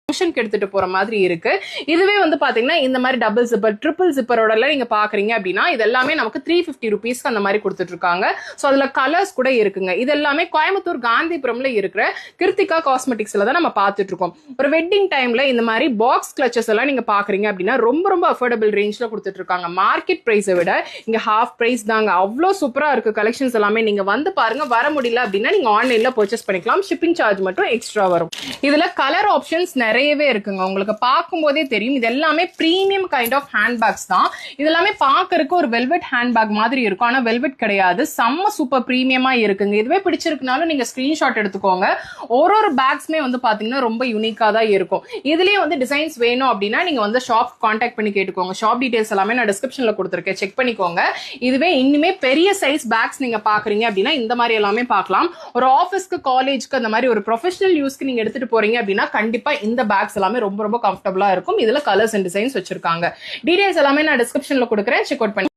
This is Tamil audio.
ஃபங்க்ஷனுக்கு எடுத்துட்டு போற மாதிரி இருக்கு. இதுவே வந்து பாத்தீங்கன்னா இந்த மாதிரி டபுள் ஜிப்பர் ட்ரிபிள் ஜிப்பரோட நீங்க பாக்குறீங்க அப்படின்னா இது எல்லாமே நமக்கு 350 rupeesக்கு அந்த மாதிரி கொடுத்துட்டு இருக்காங்க. சோ அதுல கலர்ஸ் கூட இருக்குங்க. இது எல்லாமே கோயம்புத்தூர் காந்திபுரம்ல இருக்கிற கிருத்திகா காஸ்மெட்டிக்ஸ்ல தான் நம்ம பார்த்துட்டு இருக்கோம். ஒரு வெட்டிங் டைம்ல இந்த மாதிரி பாக்ஸ் கிளச்சஸ் எல்லாம் நீங்க பாக்குறீங்க அப்படின்னா ரொம்ப ரொம்ப அஃபோர்டபிள் ரேஞ்ச்ல கொடுத்துட்டு இருக்காங்க. மார்க்கெட் பிரைஸை விட இங்க ஹாஃப் பிரைஸ் தாங்க. அவ்வளோ சூப்பரா இருக்கு கலெக்ஷன்ஸ் எல்லாமே. நீங்க வந்து பாருங்க. வர முடியல அப்படின்னா நீங்க ஆன்லைன்ல பர்ச்சேஸ் பண்ணிக்கலாம். ஷிப்பிங் சார்ஜ் மட்டும் எக்ஸ்ட்ரா வரும். இதுல கலர் ஆப்ஷன்ஸ் நிறையவே இருக்குங்க. உங்களுக்கு பார்க்கும் போதே தெரியும் இது எல்லாமே பிரீமியம் கைண்ட் ஆஃப் ஹேண்ட்பேக்ஸ் தான். இது எல்லாமே பார்க்கறதுக்கு ஒரு வெல்வெட் ஹேண்ட்பேக் மாதிரி இருக்கும். ஆனா வெல்வெட் கிடையாது. செம்ம சூப்பர் பிரீமியமா இருக்குங்க. இதுவே பிடிச்சிருக்குனாலும் நீங்க ஸ்கிரீன்ஷாட் எடுத்துக்கோங்க. ஒரு பேக்ஸ்மே வந்து பாத்தீங்கன்னா ரொம்ப யூனிக்கா தான் இருக்கும். இதுலயே வந்து டிசைன்ஸ் வேணும் அப்படின்னா நீங்க வந்து ஷாப் கான்டாக்ட் பண்ணி கேட்டுக்கோங்க. ஷாப் டீடைல்ஸ் எல்லாமே நான் டிஸ்கிரிப்ஷன்ல கொடுத்துருக்கேன். செக் பண்ணிக்கோங்க. இதுவே இன்னுமே பெரிய சைஸ் பேக்ஸ் நீங்க பாக்குறீங்க அப்படின்னா இந்த மாதிரி எல்லாமே பார்க்கலாம். ஒரு ஆஃபீஸ்க்கு காலேஜ்க்கு அந்த மாதிரி ஒரு ப்ரொஃபஷனல் யூஸ்க்கு நீங்க எடுத்துட்டு போறீங்க அப்படின்னா கண்டிப்பா இந்த பேக்ஸ் எல்லாமே ரொம்ப ரொம்ப கம்ஃபர்டபுளா இருக்கும். இதுல கலர்ஸ் அண்ட் டிசைன்ஸ் வச்சிருக்காங்க. டீடைல்ஸ் எல்லாமே நான் டிஸ்கிரிப்ஷன்ல கொடுக்குறேன். செக் அவுட் பண்ணி